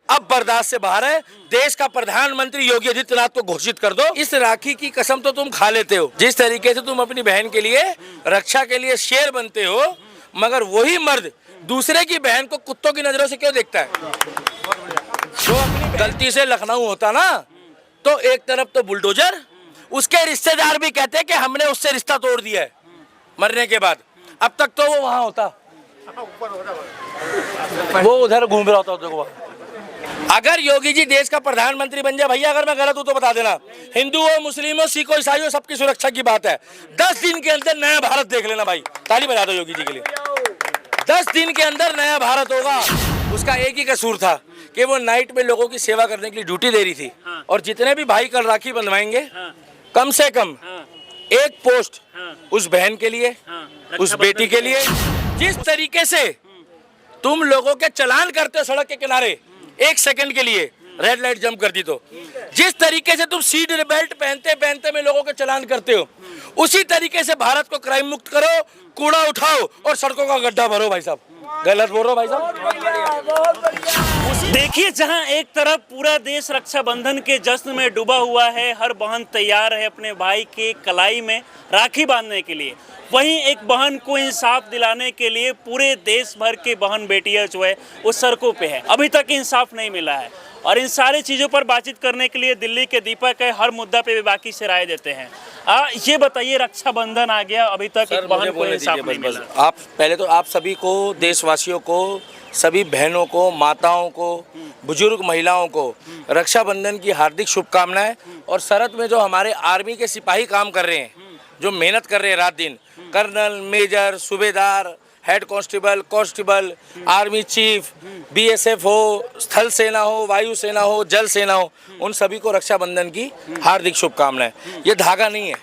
अब बर्दाश्त से बाहर है। देश का प्रधानमंत्री योगी आदित्यनाथ को घोषित कर दो। इस राखी की कसम तो तुम खा लेते हो। जिस तरीके से तुम अपनी बहन के लिए रक्षा के लिए शेर बनते हो, मगर वही मर्द दूसरे की बहन को कुत्तों की नजरों से क्यों देखता है? जो अपनी गलती से लखनऊ होता ना, तो एक तरफ तो बुलडोजर, उसके रिश्तेदार भी कहते हैं कि हमने उससे रिश्ता तोड़ दिया है मरने के बाद। अब तक तो वो वहां होता, वो उधर घूम रहा होता। देखो, अगर योगी जी देश का प्रधानमंत्री बन जाए, भैया अगर मैं गलत हूं तो बता देना, हिंदू हो, मुस्लिम हो, सिख हो, ईसाई हो, सबकी सुरक्षा की बात है। 10 दिन के अंदर नया भारत देख लेना भाई। ताली बजा दो योगी जी के लिए। 10 दिन के अंदर नया भारत होगा। उसका एक ही कसूर था कि वो नाइट में लोगों की सेवा करने के लिए ड्यूटी दे रही थी। और जितने भी भाई कल राखी बंधवाएंगे, कम से कम एक पोस्ट उस बहन के लिए, उस बेटी के लिए। जिस तरीके से तुम लोगों के चलान करते हो सड़क के किनारे, 1 सेकंड के लिए रेड लाइट जंप कर दी तो, जिस तरीके से तुम सीट बेल्ट पहनते पहनते में लोगों के चलान करते हो, उसी तरीके से भारत को क्राइम मुक्त करो, कूड़ा उठाओ और सड़कों का गड्ढा भरो। भाई साहब गलत बोल रहे हो भाई साहब। देखिए, जहां एक तरफ पूरा देश रक्षाबंधन के जश्न में डूबा हुआ है, हर बहन तैयार है अपने भाई के कलाई में राखी बांधने के लिए, वहीं एक बहन को इंसाफ दिलाने के लिए पूरे देश भर के बहन बेटियां जो है वो सड़कों पे है। अभी तक इंसाफ नहीं मिला है। और इन सारी चीज़ों पर बातचीत करने के लिए दिल्ली के दीपक है, हर मुद्दा पे भी बाकी से राय देते हैं। ये बताइए, रक्षाबंधन आ गया, अभी तक एक बहन को इंसाफ नहीं मिला। आप पहले तो आप सभी को, देशवासियों को, सभी बहनों को, माताओं को, बुजुर्ग महिलाओं को रक्षाबंधन की हार्दिक शुभकामनाएं। और सरहद में जो हमारे आर्मी के सिपाही काम कर रहे हैं, जो मेहनत कर रहे हैं रात दिन, कर्नल, मेजर, सूबेदार, head constable, army chief, BSF हो, स्थल सेना हो, वायु सेना हो, जल सेना हो, उन सभी को रक्षाबंधन की हार्दिक शुभकामनाएं। ये धागा नहीं है,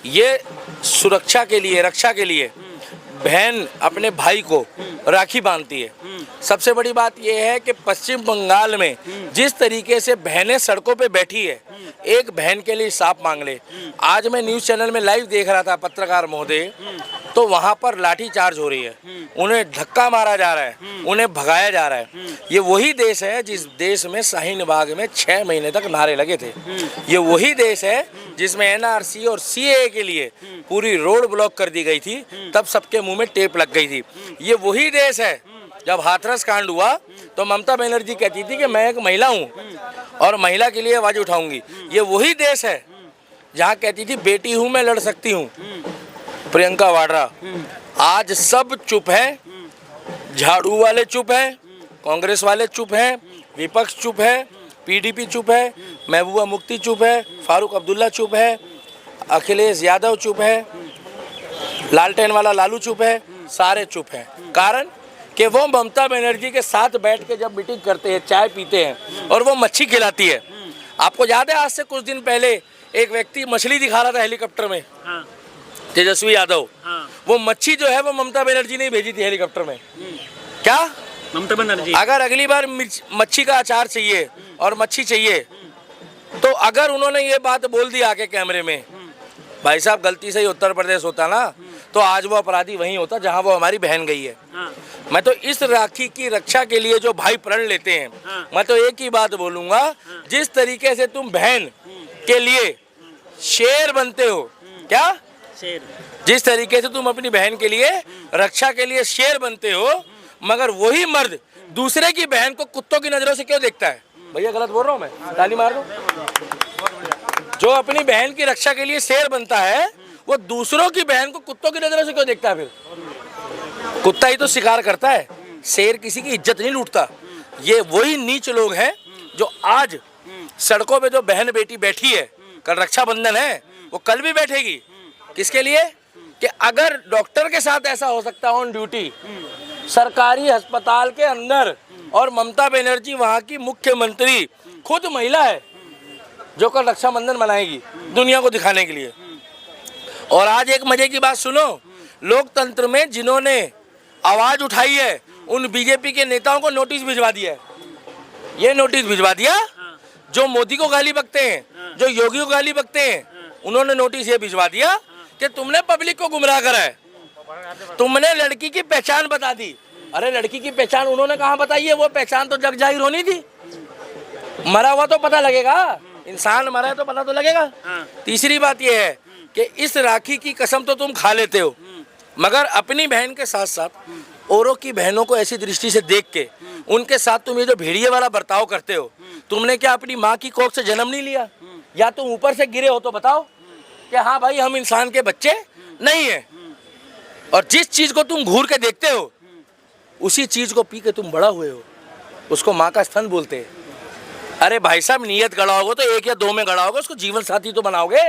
ये सुरक्षा के लिए, रक्षा के लिए बहन अपने भाई को राखी बांधती है। सबसे बड़ी बात यह है कि पश्चिम बंगाल में जिस तरीके से बहनें सड़कों पे बैठी है, एक बहन के लिए इंसाफ मांग ले। आज मैं न्यूज़ चैनल में लाइव देख रहा था, पत्रकार महोदय, तो वहाँ पर लाठी चार्ज हो रही है, उन्हें धक्का मारा जा रहा है, उन्हें भगाया जा रहा है। ये वही देश है जिस देश में शाहीन बाग में 6 महीने तक नारे लगे थे। ये वही देश है जिसमें एनआरसी और सीएए के लिए पूरी रोड ब्लॉक कर दी गई थी, तब सबके मुंह में टेप लग गई थी। ये वही देश है जब हाथरस कांड हुआ तो ममता बनर्जी कहती थी कि मैं एक महिला हूँ और महिला के लिए आवाज उठाऊंगी। ये वही देश है जहाँ कहती थी बेटी हूँ मैं, लड़ सकती हूँ, प्रियंका वाड्रा। आज सब चुप है, झाड़ू वाले चुप हैं, कांग्रेस वाले चुप हैं, विपक्ष चुप है, पीडीपी चुप है, महबूबा मुफ्ती चुप है, फारूक अब्दुल्ला चुप है, अखिलेश यादव चुप है, लालटेन वाला लालू चुप है, सारे चुप हैं। कारण कि वो ममता बनर्जी के साथ बैठ के जब मीटिंग करते हैं, चाय पीते हैं और वो मच्छी खिलाती है। आपको याद है, आज से कुछ दिन पहले एक व्यक्ति मछली दिखा रहा था हेलीकॉप्टर में, तेजस्वी यादव। वो मच्छी जो है वो ममता बनर्जी ने भेजी थी हेलीकॉप्टर में। क्या ममता बनर्जी? अगर अगली बार मच्छी का अचार चाहिए और मच्छी चाहिए, तो अगर उन्होंने ये बात बोल दी आके कैमरे में, भाई साहब गलती से ही उत्तर प्रदेश होता ना, तो आज वो अपराधी वहीं होता जहां वो हमारी बहन गई है। मैं तो इस राखी की रक्षा के लिए जो भाई प्रण लेते हैं, मैं तो एक ही बात बोलूंगा, जिस तरीके से तुम बहन के लिए शेर बनते हो, क्या शेर, जिस तरीके से तुम अपनी बहन के लिए रक्षा के लिए शेर बनते हो, मगर वही मर्द दूसरे की बहन को कुत्तों की नजरों से क्यों देखता है? भैया गलत बोल रहा हूँ मैं? ताली मार दो। जो अपनी बहन की रक्षा के लिए शेर बनता है, वो दूसरों की बहन को कुत्तों की नजरों से क्यों देखता है? फिर कुत्ता ही तो शिकार करता है, शेर किसी की इज्जत नहीं लूटता। ये वही नीच लोग हैं जो आज सड़कों पे जो बहन बेटी बैठी है, कल रक्षाबंधन है, वो कल भी बैठेगी। किसके लिए? कि अगर डॉक्टर के साथ ऐसा हो सकता है ऑन ड्यूटी सरकारी अस्पताल के अंदर, और ममता बनर्जी वहाँ की मुख्यमंत्री खुद महिला है जो कल रक्षाबंधन मनाएगी दुनिया को दिखाने के लिए। और आज एक मजे की बात सुनो, लोकतंत्र में जिन्होंने आवाज उठाई है उन बीजेपी के नेताओं को नोटिस भिजवा दिया है। ये नोटिस भिजवा दिया, जो मोदी को गाली बकते हैं, जो योगी को गाली बकते हैं, उन्होंने नोटिस ये भिजवा दिया कि तुमने पब्लिक को गुमराह करा है, तुमने लड़की की पहचान बता दी, अरे लड़की की पहचान उन्होंने कहाँ बताई है? वो पहचान तो जग जाहिर होनी थी। मरा हुआ तो पता लगेगा, इंसान मरा है तो पता तो लगेगा। तीसरी बात ये है कि इस राखी की कसम तो तुम खा लेते हो, मगर अपनी बहन के साथ साथ औरों की बहनों को ऐसी दृष्टि से देख के उनके साथ तुम ये जो भेड़िए वाला बर्ताव करते हो, तुमने क्या अपनी माँ की कोख से जन्म नहीं लिया? या तुम ऊपर से गिरे हो तो बताओ कि हाँ भाई हम इंसान के बच्चे नहीं है। और जिस चीज को तुम घूर के देखते हो उसी चीज को पी के तुम बड़ा हुए हो, उसको माँ का स्तन बोलते हैं। अरे भाई साहब, नियत गड़ाओगे तो एक या दो में गड़ाओगे, उसको जीवन साथी तो बनाओगे,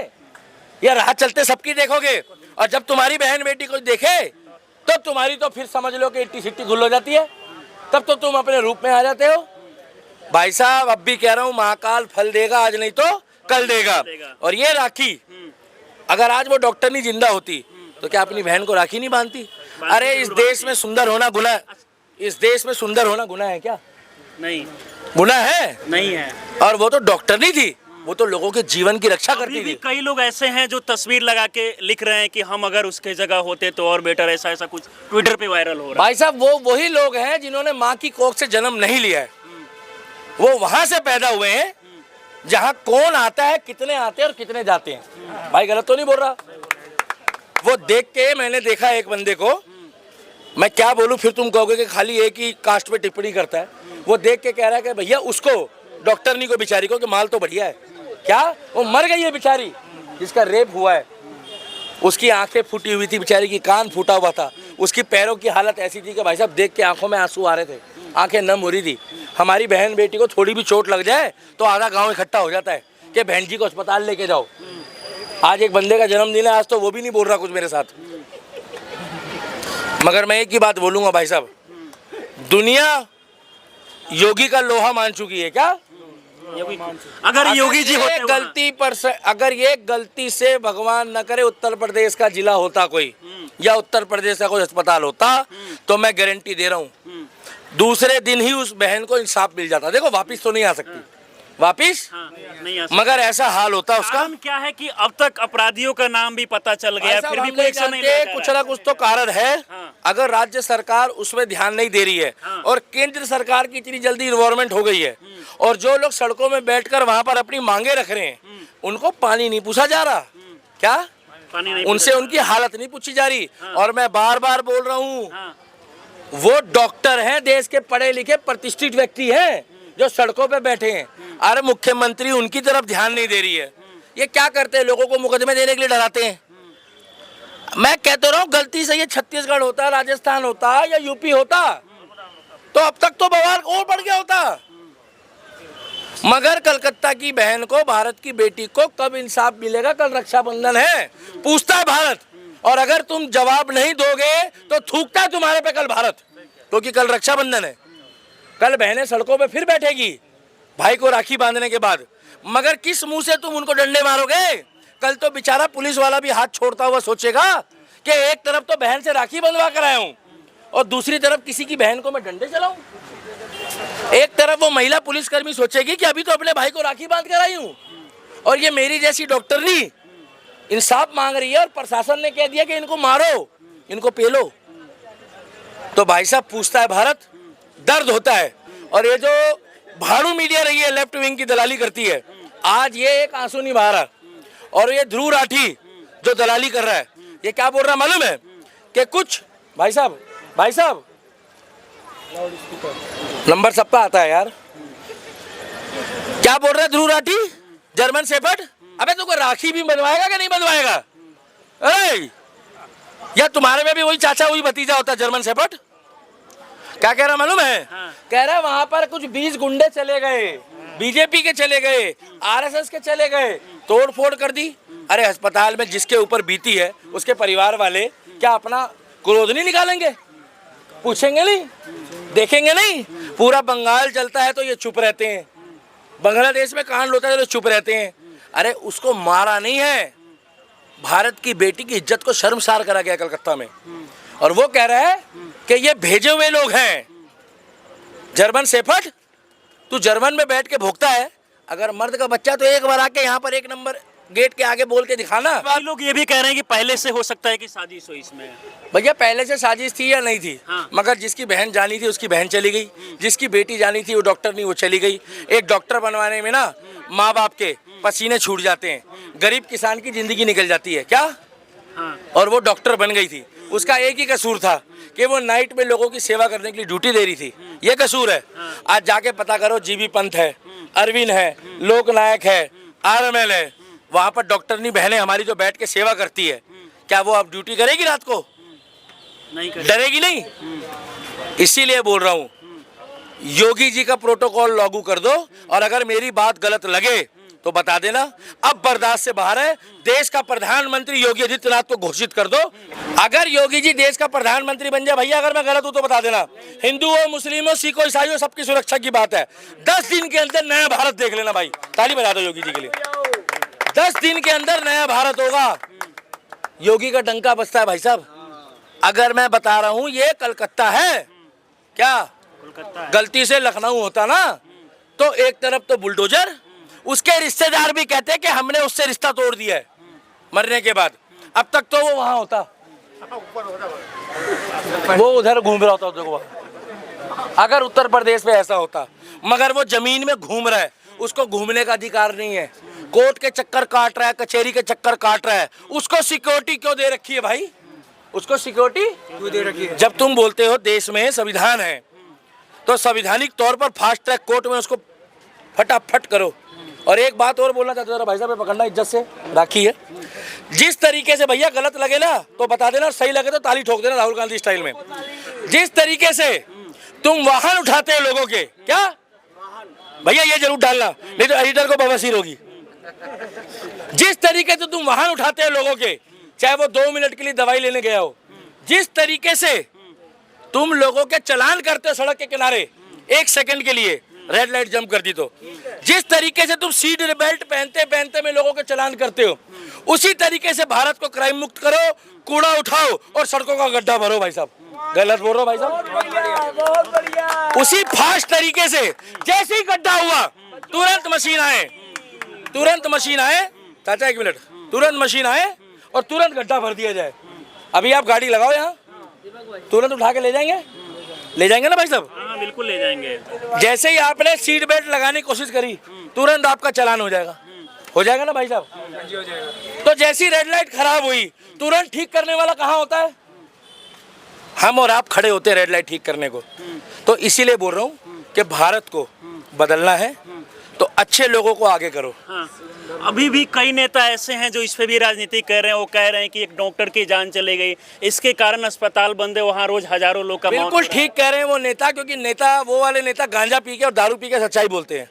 या राह चलते सबकी देखोगे? और जब तुम्हारी बहन बेटी को देखे तब तुम्हारी तो फिर समझ लो कि इट्टी सिट्टी गुल हो जाती है, तब तो तुम अपने रूप में आ जाते हो। भाई साहब, अब भी कह रहा हूँ, महाकाल फल देगा, आज नहीं तो कल देगा। और ये राखी, अगर आज वो डॉक्टर नहीं जिंदा होती तो क्या अपनी बहन को राखी नहीं बांधती? अरे इस देश में सुंदर होना गुनाह, इस देश में सुंदर होना गुनाह है क्या? नहीं, गुनाह है? नहीं है। और वो तो डॉक्टर नहीं थी, वो तो लोगों के जीवन की रक्षा करती अभी भी थी। कई लोग ऐसे हैं जो तस्वीर लगा के लिख रहे हैं कि हम अगर उसके जगह होते तो और बेटर, ऐसा ऐसा कुछ ट्विटर पे वायरल हो रहा है। भाई साहब, वो वही लोग हैं जिन्होंने माँ की कोख से जन्म नहीं लिया है। वो वहां से पैदा हुए हैं जहां कौन आता है, कितने आते हैं और कितने जाते हैं। भाई गलत तो नहीं बोल रहा? वो देख के मैंने देखा एक बंदे को, मैं क्या बोलूं, फिर तुम कहोगे कि खाली एक ही कास्ट पे टिप्पणी करता है। वो देख के कह रहा है कि भैया उसको, डॉक्टरनी को बेचारी को, कि माल तो बढ़िया है। क्या वो मर गई है बेचारी जिसका रेप हुआ है? उसकी आंखें फूटी हुई थी बेचारी की, कान फूटा हुआ था, उसकी पैरों की हालत ऐसी थी कि भाई साहब देख के आंखों में आंसू आ रहे थे, आंखें नम हो रही थी। हमारी बहन बेटी को थोड़ी भी चोट लग जाए तो आधा गांव इकट्ठा हो जाता है कि बहन जी को अस्पताल लेके जाओ। आज एक बंदे का जन्मदिन है, आज तो वो भी नहीं बोल रहा कुछ मेरे साथ। मगर मैं एक ही बात बोलूंगा भाई साहब, दुनिया योगी का लोहा मान चुकी है। क्या? अगर योगी जी होते गलती पर से, अगर ये गलती से भगवान न करे उत्तर प्रदेश का जिला होता कोई, या उत्तर प्रदेश का कोई अस्पताल होता, तो मैं गारंटी दे रहा हूँ दूसरे दिन ही उस बहन को इंसाफ मिल जाता। देखो वापिस तो नहीं आ सकती, वापिस नहीं आ सकता। मगर ऐसा हाल होता उसका। कारण क्या है कि अब तक अपराधियों का नाम भी पता चल गया, फिर भी कोई एक्शन नहीं लिया जा कुछ रहा ना कुछ तो कारण है। हाँ। अगर राज्य सरकार उसमें ध्यान नहीं दे रही है, और केंद्र सरकार की इतनी जल्दी इन्वॉल्वमेंट हो गई है, और जो लोग सड़कों में बैठकर वहां पर अपनी मांगे रख रहे हैं, उनको पानी नहीं पूछा जा रहा। क्या? पानी नहीं उनसे उनकी हालत नहीं पूछी जा रही। और मैं बार बार बोल रहा हूँ, हाँ। वो डॉक्टर हैं, देश के पढ़े लिखे प्रतिष्ठित व्यक्ति हैं जो सड़कों पे बैठे हैं। अरे मुख्यमंत्री उनकी तरफ ध्यान नहीं दे रही है। ये क्या करते हैं? लोगों को मुकदमे देने के लिए डराते हैं। मैं कहते रहा हूँ, गलती से ये छत्तीसगढ़ होता, राजस्थान होता या यूपी होता तो अब तक तो बवाल और बढ़ गया होता। मगर कलकत्ता की बहन को, भारत की बेटी को कब इंसाफ मिलेगा? कल रक्षाबंधन है, पूछता है भारत। और अगर तुम जवाब नहीं दोगे तो थूकता है तुम्हारे पे कल भारत, क्योंकि कल रक्षाबंधन है। कल बहनें सड़कों पे फिर बैठेगी भाई को राखी बांधने के बाद। मगर किस मुंह से तुम उनको डंडे मारोगे? कल तो बेचारा पुलिस वाला भी हाथ छोड़ता हुआ सोचेगा कि एक तरफ तो बहन से राखी बंधवा कर आया हूं और दूसरी तरफ किसी की बहन को मैं डंडे चलाऊं। एक तरफ वो महिला पुलिसकर्मी सोचेगी कि अभी तो अपने भाई को राखी बांध कर आई हूं, और ये मेरी जैसी डॉक्टरनी इंसाफ मांग रही है, और प्रशासन ने कह दिया कि इनको मारो, इनको पेलो। तो भाई साहब पूछता है भारत, दर्द होता है। और ये जो भाड़ू मीडिया रही है, लेफ्ट विंग की दलाली करती है, आज ये एक आंसू नहीं बहा रहा। और ये ध्रुव राठी जो दलाली कर रहा है, ये क्या बोल रहा है मालूम है? कि कुछ भाई साहब नंबर सबका आता है यार। क्या बोल रहा है ध्रुव राठी? German shepherd. अबे तू को राखी भी बनवाएगा कि नहीं बनवाएगा? अरे या तुम्हारे में भी वही चाचा वही भतीजा होता है जर्मन शेफर्ड? क्या कह रहा मालूम है? हाँ। कह रहा वहां पर कुछ 20 गुंडे चले गए, बीजेपी के चले गए, आरएसएस के चले गए, तोड़ फोड़ कर दी। अरे अस्पताल में जिसके ऊपर बीती है उसके परिवार वाले क्या अपना क्रोध नहीं निकालेंगे? पूछेंगे नहीं? देखेंगे नहीं? पूरा बंगाल चलता है तो ये चुप रहते हैं, बांग्लादेश में कांड होता है तो चुप रहते हैं। अरे उसको मारा नहीं है, भारत की बेटी की इज्जत को शर्मसार करा गया कलकत्ता में। और वो कह रहा है कि ये भेजे हुए लोग हैं। जर्मन शेफर्ड, तू जर्मन में बैठ के भोगता है। अगर मर्द का बच्चा तो एक बार आके यहाँ पर एक नंबर गेट के आगे बोल के दिखाना। कई लोग ये भी कह रहे हैं कि पहले से हो सकता है कि साजिश हो इसमें। भैया पहले से साजिश थी या नहीं थी, हाँ। मगर जिसकी बहन जानी थी उसकी बहन चली गई, जिसकी बेटी जानी थी वो डॉक्टर नहीं वो चली गई। एक डॉक्टर बनवाने में ना माँ बाप के पसीने छूट जाते हैं, गरीब किसान की जिंदगी निकल जाती है क्या। हाँ। और वो डॉक्टर बन गई थी, उसका एक ही कसूर था कि वो नाइट में लोगों की सेवा करने के लिए ड्यूटी दे रही थी, ये कसूर है। आज जाके पता करो, जीबी पंत है, अरविंद है, लोकनायक है, आरएमएल है, वहाँ पर डॉक्टरनी बहनें हमारी जो बैठ के सेवा करती है, क्या वो अब ड्यूटी करेगी रात को? नहीं कर डरेगी नहीं। इसीलिए बोल रहा हूँ, योगी जी का प्रोटोकॉल लागू कर दो, और अगर मेरी बात गलत लगे तो बता देना। अब बर्दाश्त से बाहर है, देश का प्रधानमंत्री योगी आदित्यनाथ को घोषित कर दो। अगर योगी जी देश का प्रधानमंत्री बन जाए, भैया अगर मैं गलत हूं तो बता देना, हिंदुओं, मुस्लिमों, सिखों, ईसाइयों सबकी सुरक्षा की बात है। 10 दिन के अंदर नया भारत देख लेना भाई, ताली बजा दो योगी जी के लिए। 10 दिन के अंदर नया भारत होगा। योगी का डंका बजता है भाई साहब। अगर मैं बता रहा हूं ये कलकत्ता है क्या, कोलकाता गलती से लखनऊ होता ना तो एक तरफ तो बुलडोजर, उसके रिश्तेदार भी कहते कि हमने उससे रिश्ता तोड़ दिया है मरने के बाद। अब तक तो वो वहां होता, वो उधर घूम रहा होता। देखो अगर उत्तर प्रदेश में ऐसा होता, मगर वो जमीन में घूम रहा है, उसको घूमने का अधिकार नहीं है, कोर्ट के चक्कर काट रहा है, कचहरी के चक्कर काट रहा है। उसको सिक्योरिटी क्यों दे रखी है भाई? उसको सिक्योरिटी क्यों दे रखी है? जब तुम बोलते हो देश में संविधान है, तो संवैधानिक तौर पर फास्ट ट्रैक कोर्ट में उसको फटाफट करो। और एक बात और बोलना चाहता हूँ भाई साहब, पकड़ना इज्जत से राखी है। जिस तरीके से भैया गलत लगे ना तो बता देना, और सही लगे तो ताली ठोक देना राहुल गांधी स्टाइल में। जिस तरीके से तुम वाहन उठाते हो लोगों के, क्या भैया ये जरूर डालना, नहीं तो एडिटर को बवासीर होगी। जिस तरीके से तुम वाहन उठाते हो लोगों के, चाहे वो 2 मिनट के लिए दवाई लेने गया हो, जिस तरीके से तुम लोगों के चालान करते हो सड़क के किनारे 1 सेकंड के लिए, रेड लाइट जंप कर दी तो, जिस तरीके से तुम सीट बेल्ट पहनते पहनते में लोगों के चालान करते हो, उसी तरीके से भारत को क्राइम मुक्त करो, कूड़ा उठाओ और सड़कों का गड्ढा भरो। भाई साहब गलत बोल रहा हूं भाई साहब? उसी फास्ट तरीके से जैसे ही गड्ढा हुआ तुरंत मशीन आए, तुरंत मशीन आए, चाचा 1 मिनट, तुरंत मशीन आए और तुरंत गड्ढा भर दिया जाए। अभी आप गाड़ी लगाओ यहाँ, तुरंत उठा के ले जाएंगे, ले जाएंगे ना भाई साहब? हाँ बिल्कुल ले जाएंगे। जैसे ही आपने सीट बेल्ट लगाने की कोशिश करी, तुरंत आपका चालान हो जाएगा, हो जाएगा ना भाई साहब? तो जैसी रेड लाइट खराब हुई, तुरंत ठीक करने वाला कहाँ होता है? हम और आप खड़े होते हैं रेड लाइट ठीक करने को। तो इसीलिए बोल रहा हूँ कि भारत को बदलना है तो अच्छे लोगों को आगे करो। हाँ। अभी भी कई नेता ऐसे हैं जो इस पे भी राजनीति कर रहे हैं। वो कह रहे हैं कि एक डॉक्टर की जान चली गई, इसके कारण अस्पताल बंद है, वहाँ रोज हजारों लोग का मौत हो बिल्कुल रहा है। ठीक कह रहे हैं वो नेता, क्योंकि नेता, वो वाले नेता गांजा पी के और दारू पी के सच्चाई बोलते हैं।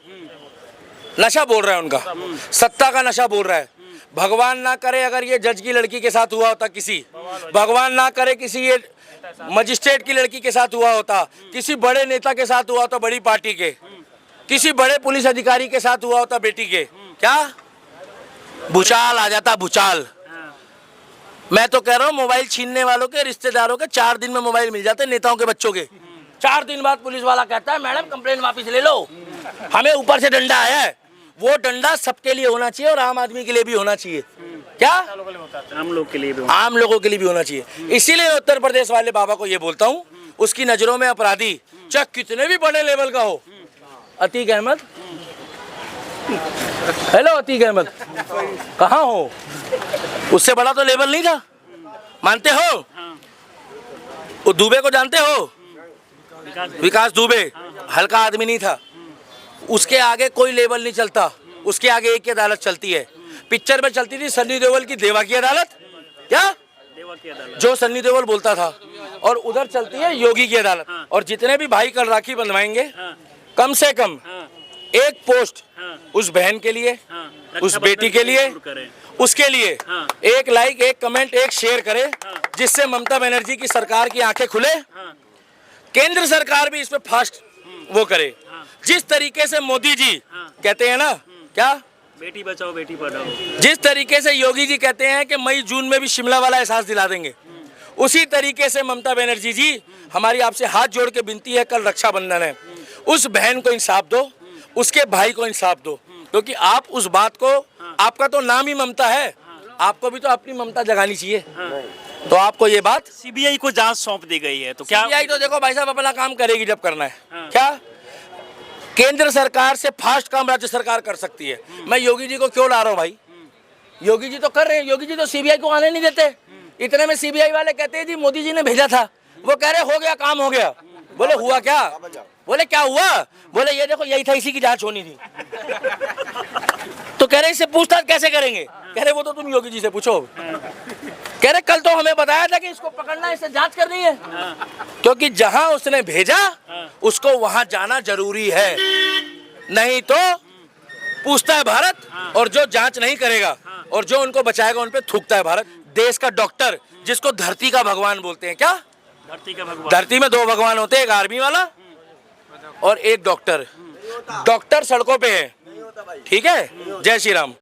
नशा बोल रहा है उनका, सत्ता का नशा बोल रहा है। भगवान ना करे अगर ये जज की लड़की के साथ हुआ होता, किसी भगवान ना करे किसी ये मजिस्ट्रेट की लड़की के साथ हुआ होता, किसी बड़े नेता के साथ हुआ होता, बड़ी पार्टी के, किसी बड़े पुलिस अधिकारी के साथ हुआ होता बेटी के, क्या भूचाल आ जाता, भूचाल। मैं तो कह रहा हूँ मोबाइल छीनने वालों के रिश्तेदारों के 4 दिन में मोबाइल मिल जाते, नेताओं के बच्चों के 4 दिन बाद पुलिस वाला कहता है मैडम कंप्लेन वापस ले लो, हमें ऊपर से डंडा आया है। वो डंडा सबके लिए होना चाहिए और आम आदमी के लिए भी होना चाहिए, क्या आम लोग के लिए भी, आम लोगों के लिए भी होना चाहिए। इसीलिए उत्तर प्रदेश वाले बाबा को ये बोलता हूँ, उसकी नजरों में अपराधी चाहे कितने भी बड़े लेवल का हो, अतीक अहमद, हेलो अतीक अहमद, कहाँ हो? उससे बड़ा तो लेवल नहीं था, मानते हो? वो दुबे को जानते हो? विकास दुबे हल्का आदमी नहीं था, उसके आगे कोई लेवल नहीं चलता, उसके आगे एक ही अदालत चलती है। पिक्चर में चलती थी सन्नी देओल की देवा की अदालत, क्या देवा की अदालत, जो सन्नी देओल बोलता था, और उधर चलती है योगी की अदालत। और जितने भी भाई कल राखी बंधवाएंगे, कम से कम एक पोस्ट उस बहन के लिए, उस बेटी के लिए, उसके लिए एक लाइक, एक कमेंट, एक शेयर करे, जिससे ममता बनर्जी की सरकार की आंखें खुले, केंद्र सरकार भी इस पे फास्ट वो करे। जिस तरीके से मोदी जी कहते हैं ना, क्या बेटी बचाओ बेटी पढ़ाओ, जिस तरीके से योगी जी कहते हैं कि मई जून में भी शिमला वाला एहसास दिला देंगे, उसी तरीके से ममता बनर्जी जी हमारी आपसे हाथ जोड़ के विनती है, कल रक्षाबंधन है, उस बहन को इंसाफ दो, उसके भाई को इंसाफ दो, क्योंकि आप उस बात को आपका तो नाम ही ममता है, आपको भी तो अपनी ममता जगानी चाहिए। तो आपको ये बात, सीबीआई को जांच सौंप दी गई है, तो क्या सीबीआई तो देखो भाई साहब अपना काम करेगी जब करना है। हाँ। क्या केंद्र सरकार से फास्ट काम राज्य सरकार कर सकती है। मैं योगी जी को क्यों ला रहा हूँ भाई, योगी जी तो कर रहे हैं, योगी जी तो सीबीआई को आने नहीं देते। इतने में सीबीआई वाले कहते हैं जी मोदी जी ने भेजा था, वो कह रहे हो गया काम हो गया। बोले हुआ क्या, बोले क्या हुआ, बोले ये देखो यही था, इसी की जांच होनी थी। तो कह रहे इससे पूछताछ कैसे करेंगे, कह रहे वो तो तुम योगी जी से पूछो। कह रहे कल तो हमें बताया था कि इसको पकड़ना है, इससे जांच करनी है, क्योंकि जहां उसने भेजा उसको वहां जाना जरूरी है, नहीं तो पूछता है भारत, और जो जांच नहीं करेगा और जो उनको बचाएगा उन पे थूकता है भारत। देश का डॉक्टर जिसको धरती का भगवान बोलते हैं, क्या धरती का भगवान, धरती में दो भगवान होते हैं, एक आर्मी वाला और एक डॉक्टर। डॉक्टर सड़कों पे है, ठीक है। जय श्री राम।